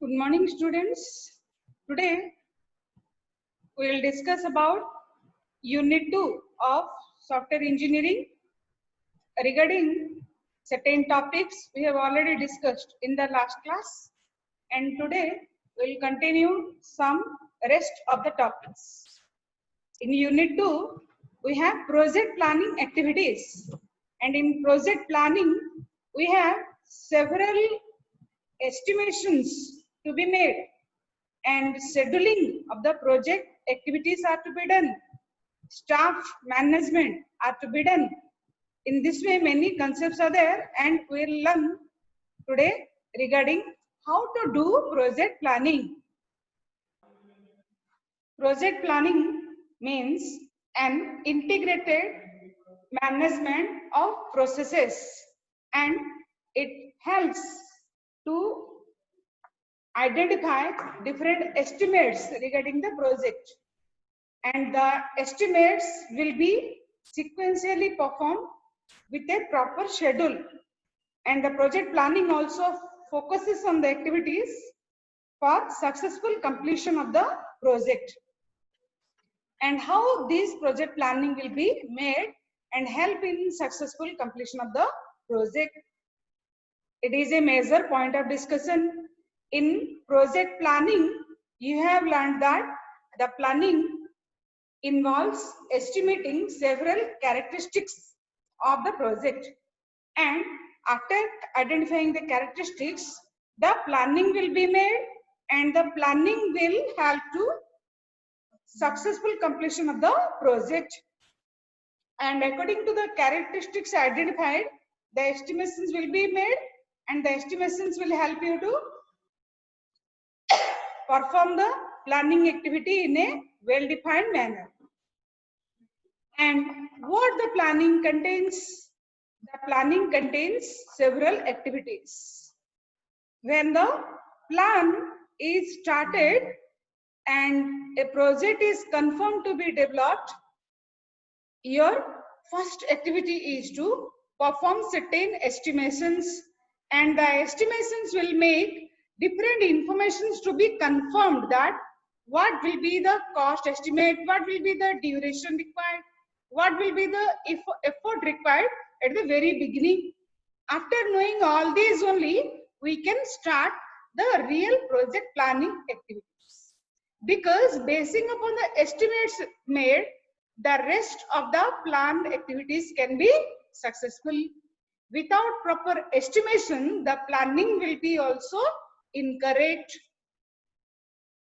Good morning, students. Today we will discuss about Unit 2 of Software Engineering. Regarding certain topics we have already discussed in the last class, and today we will continue some rest of the topics. In Unit 2, we have project planning activities, and in project planning we have several estimations to be made, and scheduling of the project activities are to be done. Staff management are to be done. In this way, many concepts are there, and we will learn today regarding how to do project planning. Project planning means an integrated management of processes, and it helps to identify different estimates regarding the project, and the estimates will be sequentially performed with a proper schedule. And the project planning also focuses on the activities for successful completion of the project, and how this project planning will be made and help in successful completion of the project. It is a major point of discussion. In project planning, you have learned that the planning involves estimating several characteristics of the project, and after identifying the characteristics, the planning will be made, and the planning will help to successful completion of the project. And according to the characteristics identified, the estimations will be made, and the estimations will help you to perform the planning activity in a well-defined manner. And what the planning contains? The planning contains several activities. When the plan is started and a project is confirmed to be developed, your first activity is to perform certain estimations, and the estimations will make different informations to be confirmed, that what will be the cost estimate, what will be the duration required, what will be the effort required at the very beginning. After knowing all these only, we can start the real project planning activities, because basing upon the estimates made, the rest of the planned activities can be successful. Without proper estimation, the planning will be also incorrect.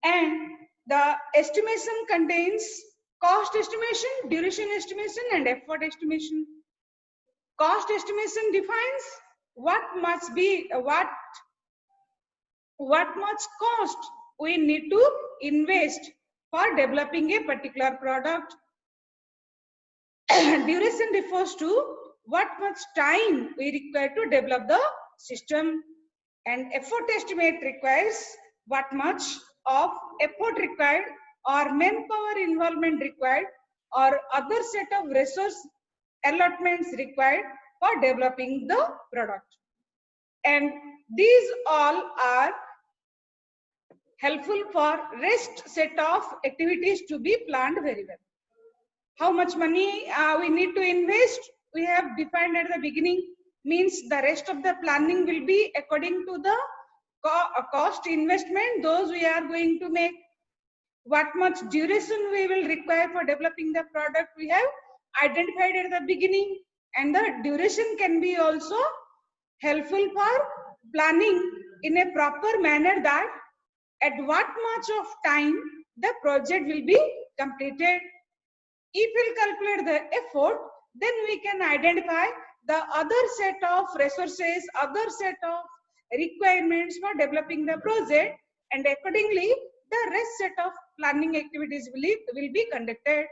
And the estimation contains cost estimation, duration estimation, and effort estimation. Cost estimation defines what much cost we need to invest for developing a particular product. Duration refers to what much time we require to develop the system, and effort estimate requires what much of effort required or manpower involvement required or other set of resource allotments required for developing the product. And these all are helpful for rest set of activities to be planned very well. How much money we need to invest, we have defined at the beginning, means the rest of the planning will be according to the cost investment those we are going to make. What much duration we will require for developing the product, we have identified at the beginning, and the duration can be also helpful for planning in a proper manner, that at what much of time the project will be completed. If we calculate the effort, then we can identify the other set of resources, other set of requirements for developing the project, and accordingly the rest set of planning activities will be conducted.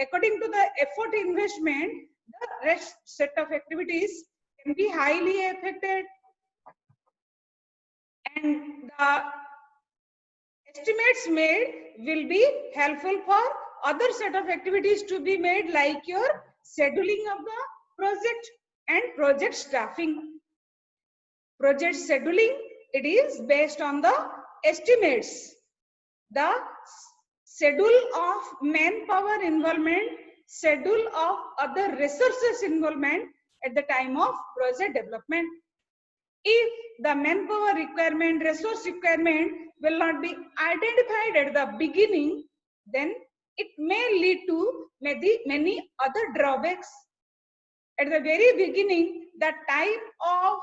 According to the effort investment, the rest set of activities can be highly affected, and the estimates made will be helpful for other set of activities to be made, like your scheduling of the project and project staffing. Project scheduling it is based on the estimates. The schedule of manpower involvement, schedule of other resources involvement at the time of project development. If the manpower requirement, resource requirement will not be identified at the beginning, then it may lead to many other drawbacks. At the very beginning, the type of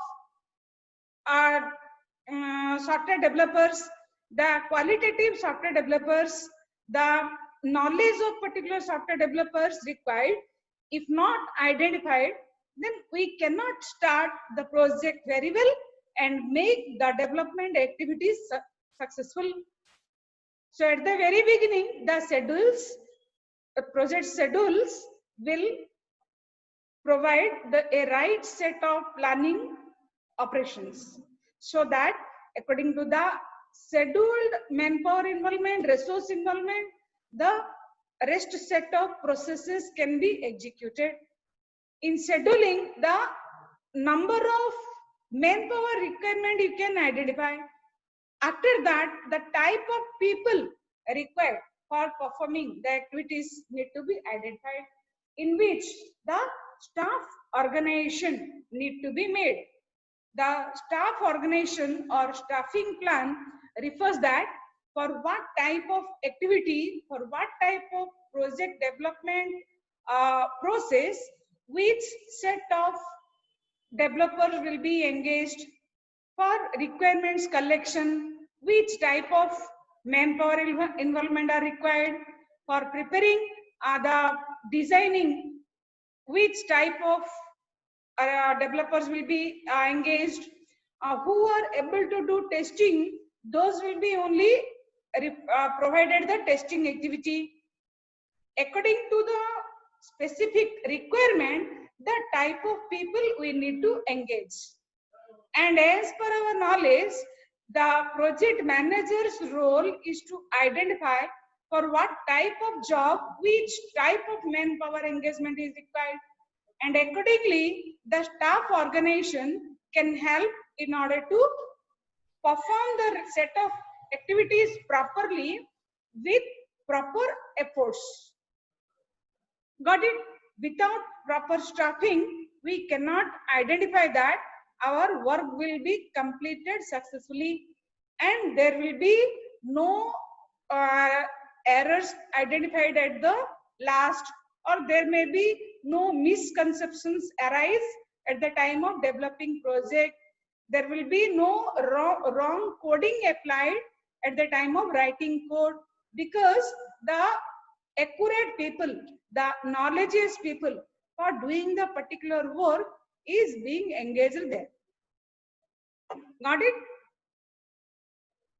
software developers, the qualitative software developers, the knowledge of particular software developers required, if not identified, then we cannot start the project very well and make the development activities successful. So at the very beginning, the schedules, the project schedules will provide a right set of planning operations, so that according to the scheduled manpower involvement, resource involvement, the rest set of processes can be executed. In scheduling, the number of manpower requirement you can identify. After that, the type of people required for performing the activities need to be identified, in which the staff organization need to be made. The staff organization or staffing plan refers that for what type of activity, for what type of project development process, which set of developers will be engaged, for requirements collection, which type of manpower involvement are required, for preparing the designing, which type of developers will be engaged, who are able to do testing, those will be only provided the testing activity. According to the specific requirement, the type of people we need to engage. And as per our knowledge, the project manager's role is to identify for what type of job, which type of manpower engagement is required. And accordingly, the staff organization can help in order to perform the set of activities properly with proper efforts. Got it? Without proper staffing, we cannot identify that our work will be completed successfully, and there will be no errors identified at the last, or there may be no misconceptions arise at the time of developing project. There will be no wrong coding applied at the time of writing code, because the accurate people, the knowledgeous people for doing the particular work is being engaged there. Got it?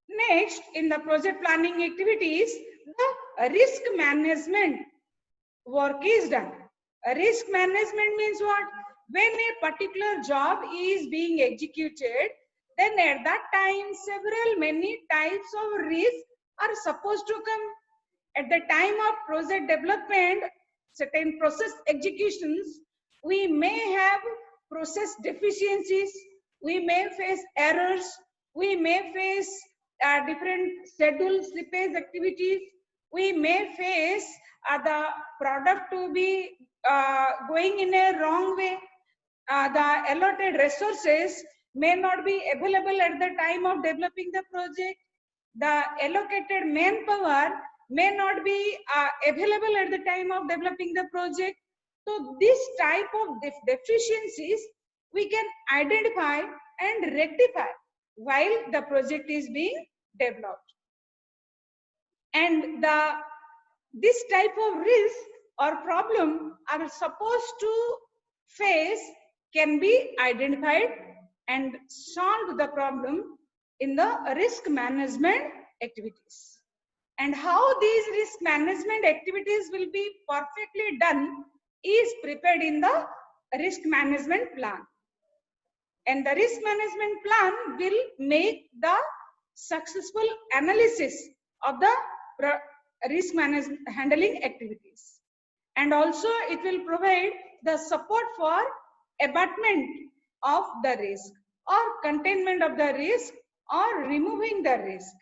Next, in the project planning activities, the risk management work is done. Risk management means what? When a particular job is being executed, then at that time many types of risks are supposed to come. At the time of project development, certain process executions, we may have process deficiencies, we may face errors, we may face different schedule slippage activities, we may face the product to be going in a wrong way, the allotted resources may not be available at the time of developing the project, the allocated manpower may not be available at the time of developing the project. So this type of deficiencies we can identify and rectify while the project is being developed. And this type of risk or problem are supposed to face can be identified and solve the problem in the risk management activities. And how these risk management activities will be perfectly done is prepared in the risk management plan. And the risk management plan will make the successful analysis of the risk management handling activities. And also it will provide the support for abatement of the risk or containment of the risk or removing the risk.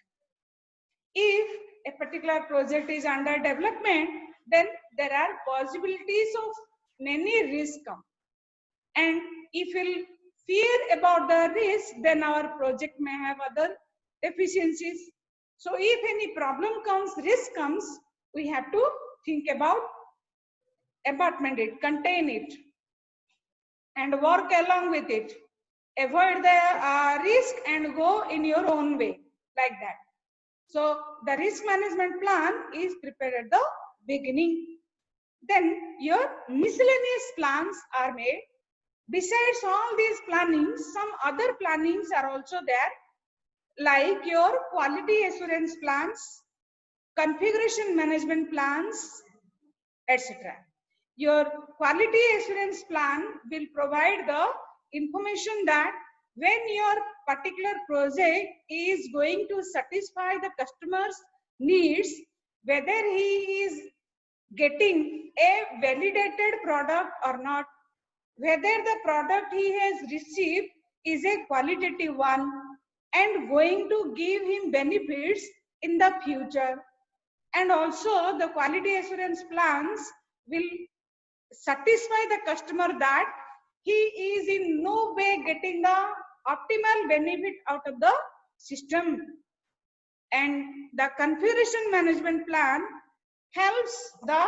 If a particular project is under development, then there are possibilities of many risks come. And if we'll fear about the risk, then our project may have other deficiencies. So if any problem comes, risk comes, we have to think about abatement it, contain it, and work along with it. Avoid the risk and go in your own way, like that. So the risk management plan is prepared at the beginning. Then your miscellaneous plans are made. Besides all these plannings, some other plannings are also there, like your quality assurance plans, configuration management plans, etc. Your quality assurance plan will provide the information that when your particular project is going to satisfy the customer's needs, whether he is getting a validated product or not, whether the product he has received is a qualitative one and going to give him benefits in the future. And also the quality assurance plans will satisfy the customer that he is in no way getting the optimal benefit out of the system. And the configuration management plan helps the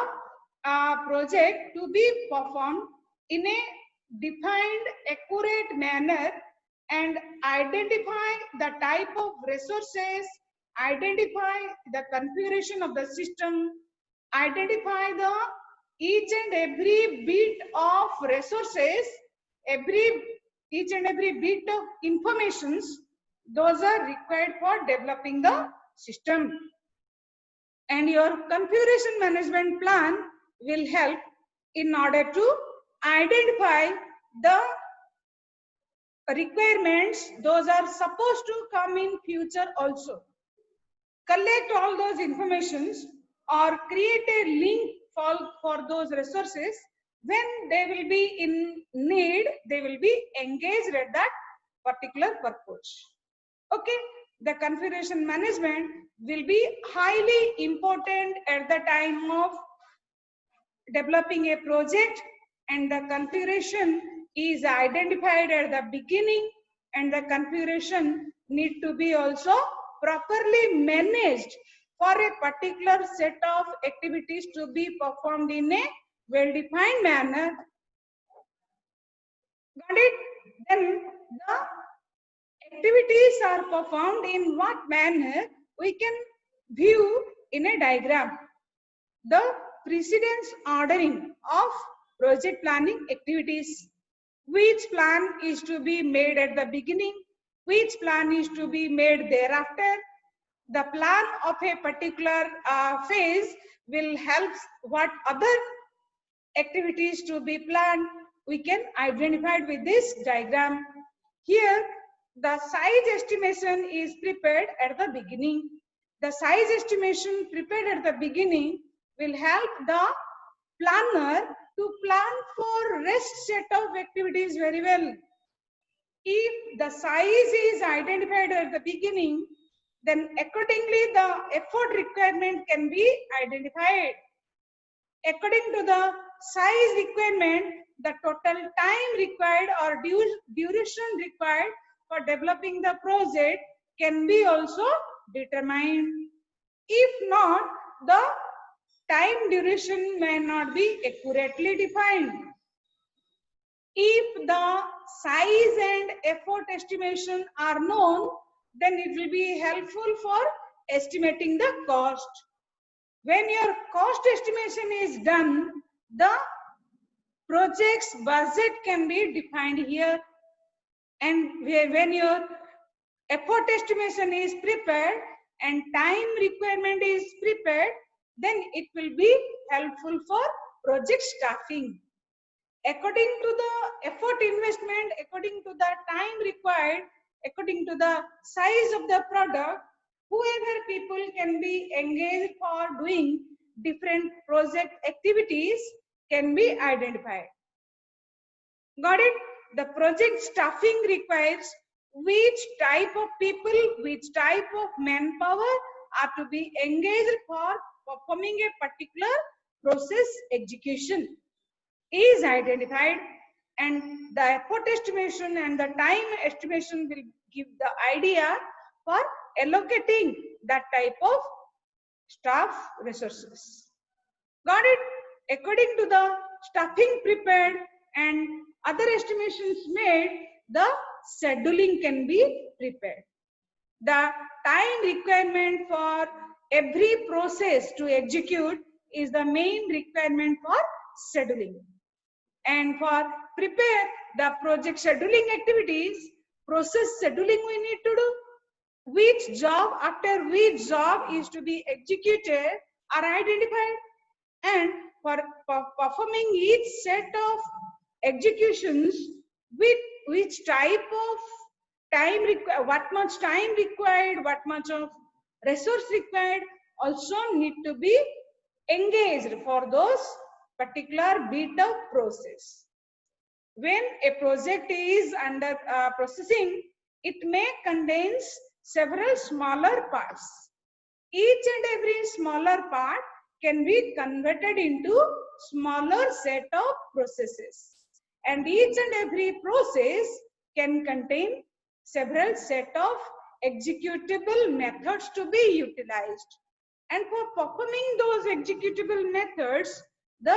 project to be performed in a defined, accurate manner and identify the type of resources, identify the configuration of the system, identify the each and every bit of resources, each and every bit of informations, those are required for developing the system. And your configuration management plan will help in order to identify the requirements, those are supposed to come in future also. Collect all those informations or create a link for those resources. When they will be in need, they will be engaged at that particular purpose. Okay, the configuration management will be highly important at the time of developing a project, and the configuration is identified at the beginning, and the configuration need to be also properly managed for a particular set of activities to be performed in a well-defined manner. Got it? Then the activities are performed in what manner we can view in a diagram. The precedence ordering of project planning activities. Which plan is to be made at the beginning? Which plan is to be made thereafter? The plan of a particular phase will help what other activities to be planned. We can identify with this diagram. Here, the size estimation is prepared at the beginning. The size estimation prepared at the beginning will help the planner to plan for rest set of activities very well. If the size is identified at the beginning, then accordingly the effort requirement can be identified. According to the size requirement, the total time required or duration required for developing the project can be also determined. If not, the time duration may not be accurately defined. If the size and effort estimation are known, then it will be helpful for estimating the cost. When your cost estimation is done, the project's budget can be defined here. And when your effort estimation is prepared and time requirement is prepared, then it will be helpful for project staffing. According to the effort investment, according to the time required, according to the size of the product, whoever people can be engaged for doing different project activities can be identified. Got it? The project staffing requires which type of people, which type of manpower are to be engaged for performing a particular process execution is identified, and the effort estimation and the time estimation will give the idea for allocating that type of staff resources. Got it? According to the staffing prepared and other estimations made, the scheduling can be prepared. The time requirement for every process to execute is the main requirement for scheduling. And for prepare the project scheduling activities, process scheduling we need to do. Which job after which job is to be executed are identified, and for performing each set of executions with which type of time required, what much time required, what much of resource required also need to be engaged for those particular bit of process. When a project is under processing, it may contains several smaller parts. Each and every smaller part can be converted into smaller set of processes, and each and every process can contain several set of executable methods to be utilized, and for performing those executable methods, the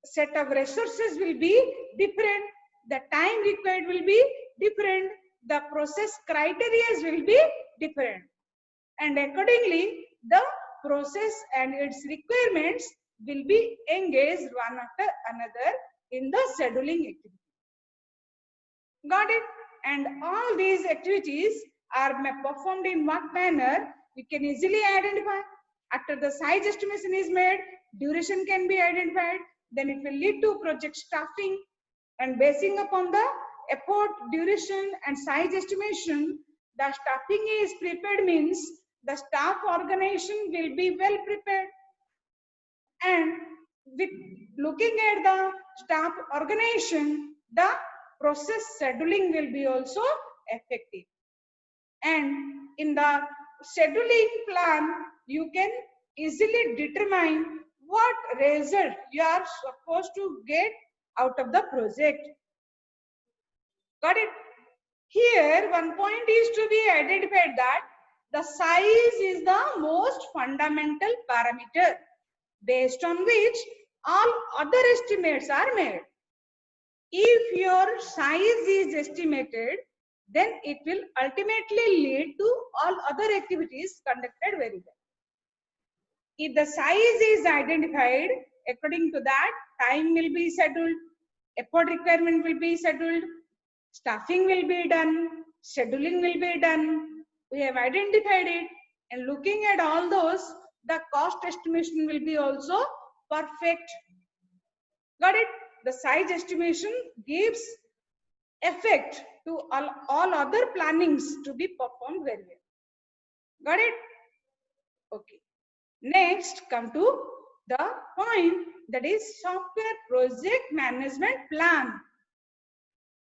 set of resources will be different, the time required will be different, the process criteria will be different, and accordingly the process and its requirements will be engaged one after another in the scheduling activity. Got it? And all these activities are performed in what manner we can easily identify. After the size estimation is made, duration can be identified, then it will lead to project staffing, and basing upon the effort, duration and size estimation, the staffing is prepared means the staff organization will be well prepared, and with looking at the staff organization, the process scheduling will be also effective. And in the scheduling plan, you can easily determine what result you are supposed to get out of the project. Got it? Here, one point is to be identified that the size is the most fundamental parameter based on which all other estimates are made. If your size is estimated, then it will ultimately lead to all other activities conducted very well. If the size is identified, according to that, time will be scheduled, effort requirement will be scheduled, staffing will be done, scheduling will be done. We have identified it, and looking at all those, the cost estimation will be also perfect. Got it? The size estimation gives effect to all other plannings to be performed very well. Got it? Okay. Next, come to the point, that is software project management plan,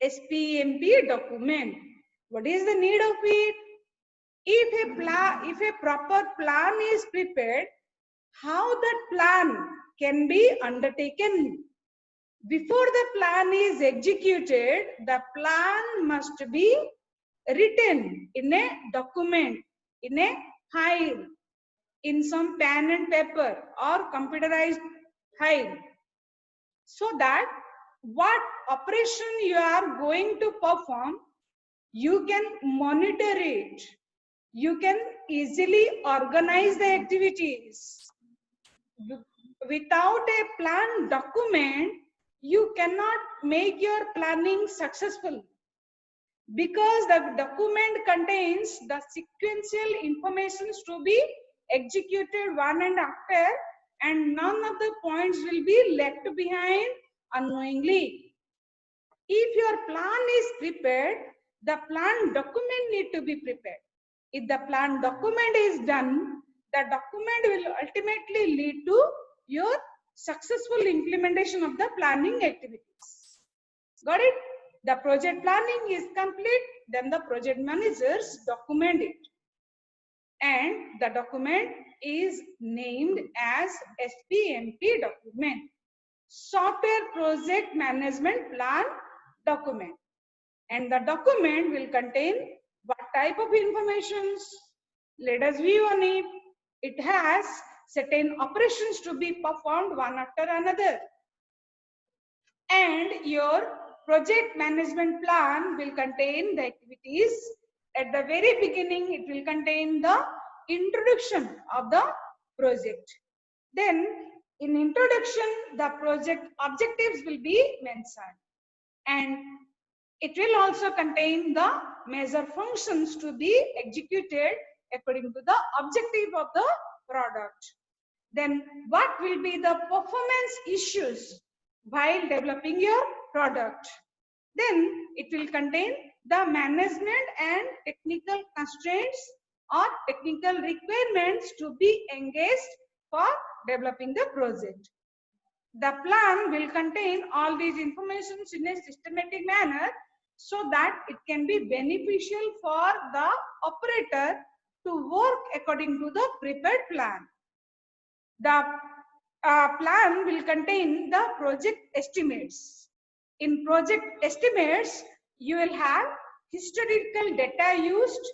SPMP document. What is the need of it? If a proper plan is prepared, how that plan can be undertaken? Before the plan is executed, the plan must be written in a document, in a file, in some pen and paper or computerized file, so that what operation you are going to perform, you can monitor it, you can easily organize the activities. Without a plan document, you cannot make your planning successful, because the document contains the sequential information to be executed one and after, and none of the points will be left behind unknowingly. If your plan is prepared, the plan document need to be prepared. If the plan document is done, the document will ultimately lead to your successful implementation of the planning activities. Got it? the project planning is complete, then the project managers document it. And the document is named as SPMP document, Software Project Management Plan document. And the document will contain what type of informations. Let us view on it. It has certain operations to be performed one after another. And your project management plan will contain the activities. At the very beginning, it will contain the introduction of the project. Then in introduction, the project objectives will be mentioned. And it will also contain the major functions to be executed according to the objective of the product. Then what will be the performance issues while developing your product? Then it will contain the management and technical constraints or technical requirements to be engaged for developing the project. The plan will contain all these informations in a systematic manner so that it can be beneficial for the operator to work according to the prepared plan. The plan will contain the project estimates. In project estimates, you will have historical data used,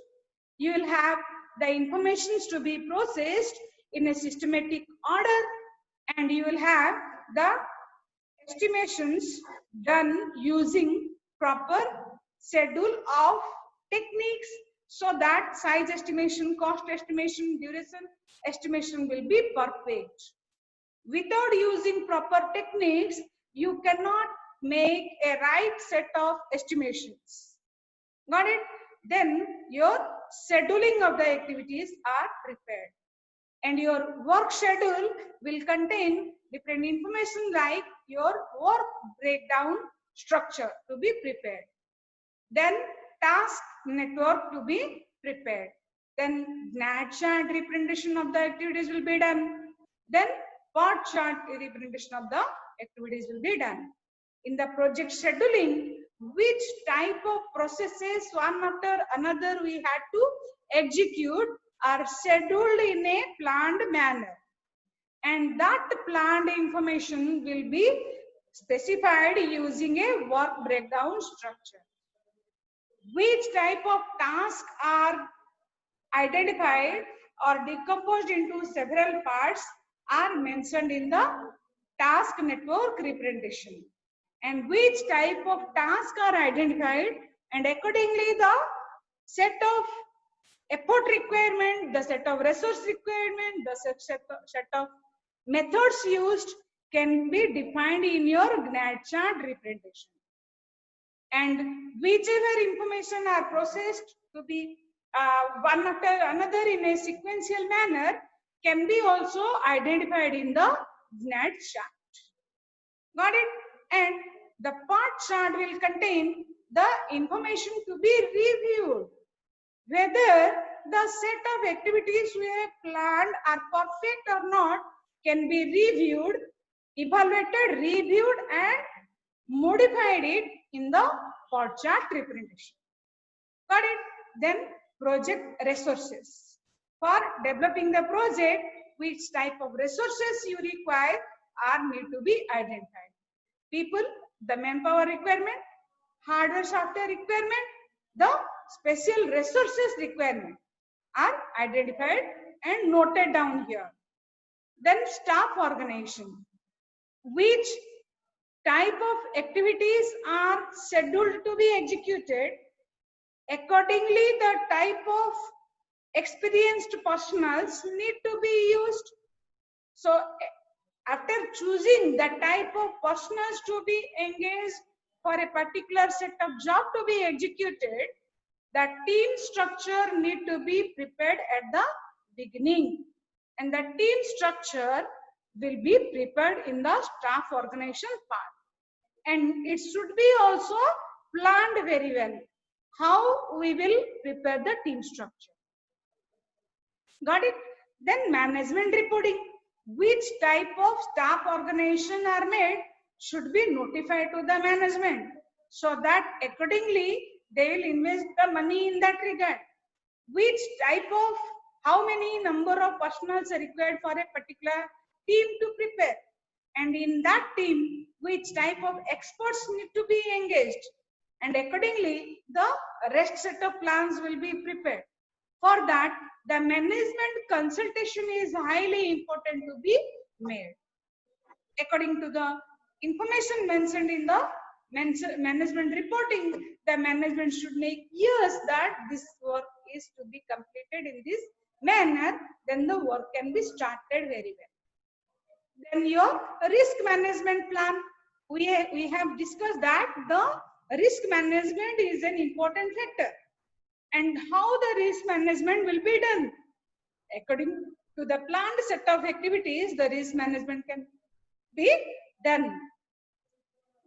you will have the informations to be processed in a systematic order, and you will have the estimations done using proper schedule of techniques so that size estimation, cost estimation, duration estimation will be perfect. Without using proper techniques, you cannot make a right set of estimations. Got it? Then your scheduling of the activities are prepared. And your work schedule will contain different information like your work breakdown structure to be prepared. Then task network to be prepared. Then Gantt chart representation of the activities will be done. Then bar chart representation of the activities will be done. In the project scheduling, which type of processes one after another we had to execute are scheduled in a planned manner. And that planned information will be specified using a work breakdown structure. Which type of tasks are identified or decomposed into several parts are mentioned in the task network representation. And which type of tasks are identified, and accordingly the set of effort requirement, the set of resource requirement, the set of methods used can be defined in your Gantt chart representation. And whichever information are processed to be one after another in a sequential manner can be also identified in the Gantt chart. Got it? And the part chart will contain the information to be reviewed. Whether the set of activities we have planned are perfect or not can be reviewed, evaluated, reviewed, and modified it in the part chart representation. Got it? Then project resources. For developing the project, which type of resources you require are need to be identified. People, the manpower requirement, hardware software requirement, the special resources requirement are identified and noted down here. Then staff organization. Which type of activities are scheduled to be executed? Accordingly, the type of experienced personnels need to be used. So after choosing the type of personnel to be engaged for a particular set of job to be executed, the team structure need to be prepared at the beginning. And the team structure will be prepared in the staff organization part. And it should be also planned very well how we will prepare the team structure. Got it? Then management reporting. Which type of staff organization are made should be notified to the management. so that accordingly they will invest the money in that regard. Which type of, how many number of personals are required for a particular team to prepare, and in that team which type of experts need to be engaged, and accordingly the rest set of plans will be prepared. For that, the management consultation is highly important to be made. According to the information mentioned in the management reporting, the management should make years that this work is to be completed in this manner, then the work can be started very well. Then your risk management plan, we have discussed that the risk management is an important factor, and how the risk management will be done. According to the planned set of activities, the risk management can be done.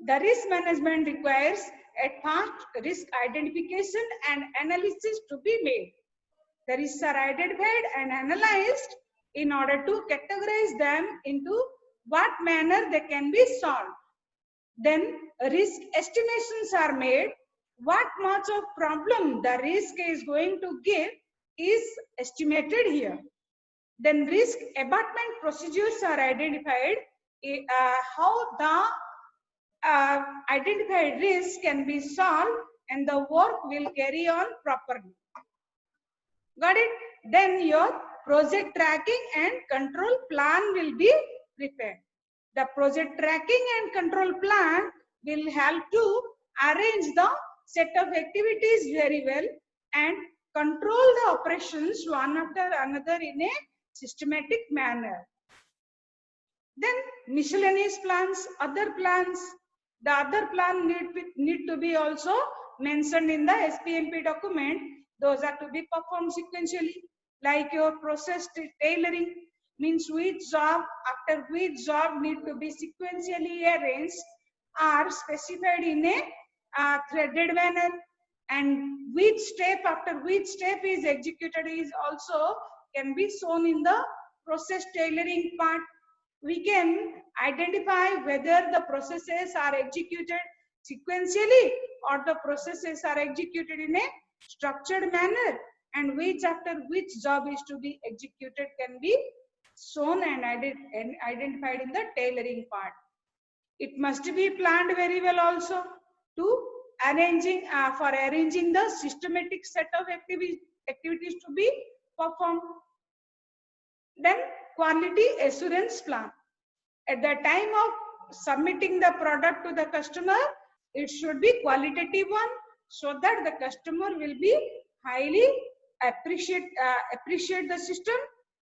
The risk management requires a fast risk identification and analysis to be made. The risks are identified and analyzed in order to categorize them into what manner they can be solved. Then risk estimations are made. What much of problem the risk is going to give is estimated here. Then risk abatement procedures are identified. How the identified risk can be solved and the work will carry on properly. Got it? Then your project tracking and control plan will be prepared. The project tracking and control plan will help to arrange the set of activities very well and control the operations one after another in a systematic manner. Then miscellaneous plans, other plans, the other plan need to be also mentioned in the SPMP document. Those are to be performed sequentially, like your process tailoring, means which job after which job need to be sequentially arranged are specified in a threaded manner, and which step after which step is executed is also can be shown in the process tailoring part. We can identify whether the processes are executed sequentially or the processes are executed in a structured manner, and which after which job is to be executed can be shown and identified in the tailoring part. It must be planned very well also to arranging the systematic set of activities to be performed. Then quality assurance plan. At the time of submitting the product to the customer, it should be qualitative one, so that the customer will be highly appreciate the system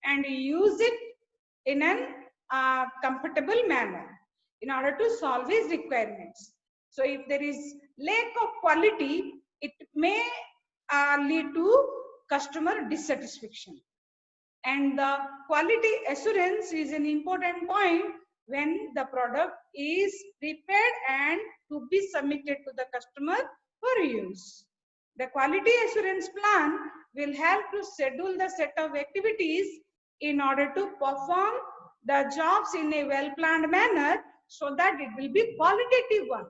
and use it in an comfortable manner in order to solve his requirements. So if there is lack of quality, it may lead to customer dissatisfaction. And the quality assurance is an important point when the product is prepared and to be submitted to the customer for use. The quality assurance plan will help to schedule the set of activities in order to perform the jobs in a well-planned manner, so that it will be qualitative one.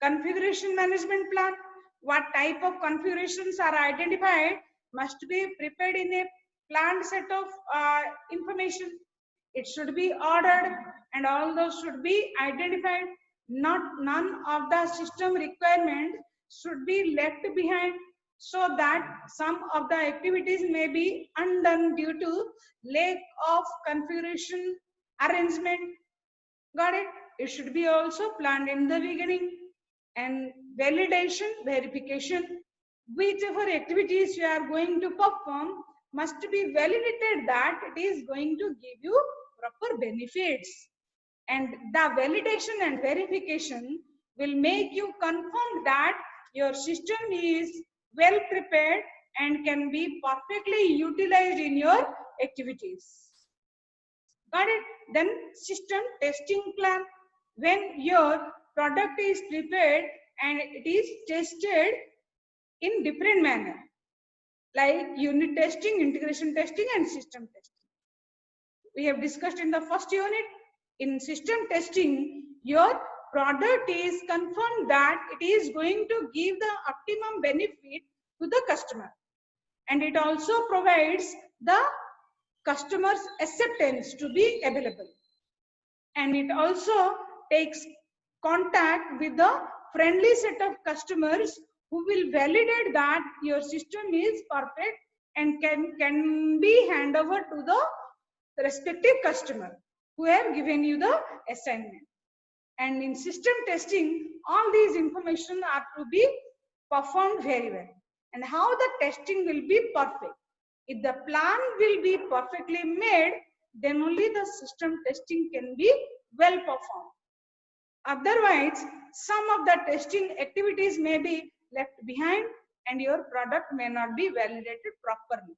Configuration management plan. What type of configurations are identified must be prepared in a planned set of information. It should be ordered and all those should be identified. None of the system requirements should be left behind, so that some of the activities may be undone due to lack of configuration arrangement. Got it? It should be also planned in the beginning. And validation, verification, whichever activities you are going to perform must be validated that it is going to give you proper benefits. And the validation and verification will make you confirm that your system is well prepared and can be perfectly utilized in your activities. Got it? Then system testing plan. When your product is prepared and it is tested in different manner, like unit testing, integration testing, and system testing. We have discussed in the first unit. In system testing, your product is confirmed that it is going to give the optimum benefit to the customer, and it also provides the customer's acceptance to be available, and it also takes contact with the friendly set of customers who will validate that your system is perfect and can be handed over to the respective customer who have given you the assignment. And in system testing, all these information are to be performed very well. And how the testing will be perfect. If the plan will be perfectly made, then only the system testing can be well performed. Otherwise, some of the testing activities may be left behind and your product may not be validated properly.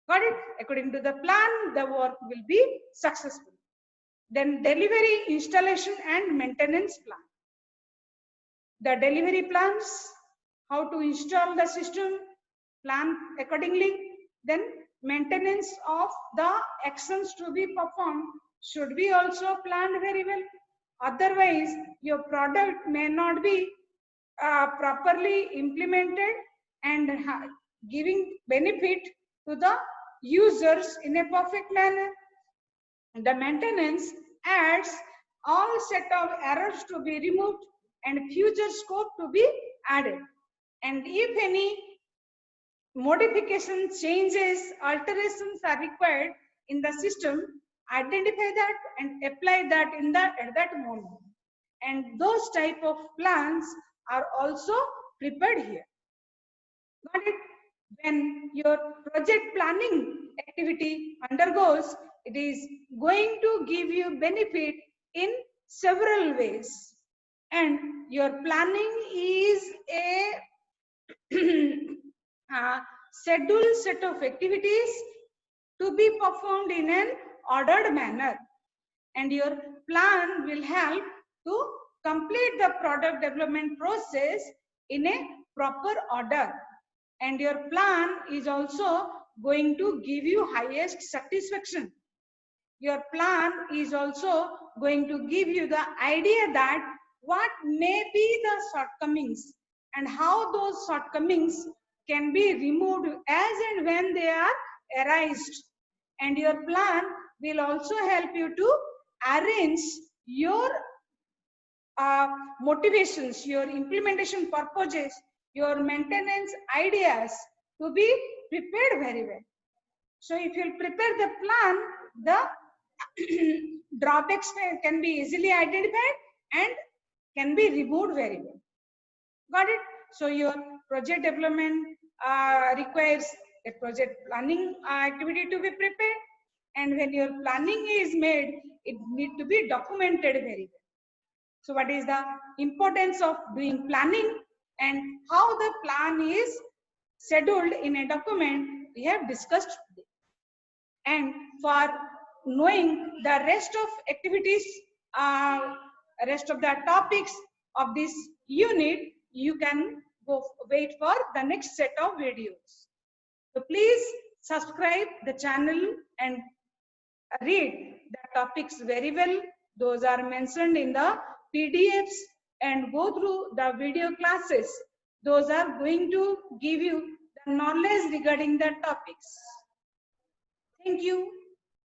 Got it? According to the plan, the work will be successful. Then delivery, installation and maintenance plan. The delivery plans, how to install the system, plan accordingly. Then maintenance of the actions to be performed should be also planned very well. Otherwise, your product may not be properly implemented and giving benefit to the users in a perfect manner. The maintenance adds all set of errors to be removed and future scope to be added. And if any modifications, changes, alterations are required in the system, identify that and apply that at that moment. And those type of plans are also prepared here. Got it? When your project planning activity undergoes, it is going to give you benefit in several ways. And your planning is a scheduled set of activities to be performed in an ordered manner. And your plan will help to complete the product development process in a proper order. And your plan is also going to give you highest satisfaction. Your plan is also going to give you the idea that what may be the shortcomings and how those shortcomings can be removed as and when they are arised. And your plan will also help you to arrange your motivations, your implementation purposes, your maintenance ideas to be prepared very well. So if you prepare the plan, the drawbacks can be easily identified and can be removed very well. Got it? So your project development requires a project planning activity to be prepared, and when your planning is made, it needs to be documented very well. So what is the importance of doing planning and how the plan is scheduled in a document we have discussed today. And for knowing the rest of activities, rest of the topics of this unit, you can go wait for the next set of videos. So please subscribe the channel and read the topics very well. Those are mentioned in the PDFs, and go through the video classes. Those are going to give you the knowledge regarding the topics. Thank you.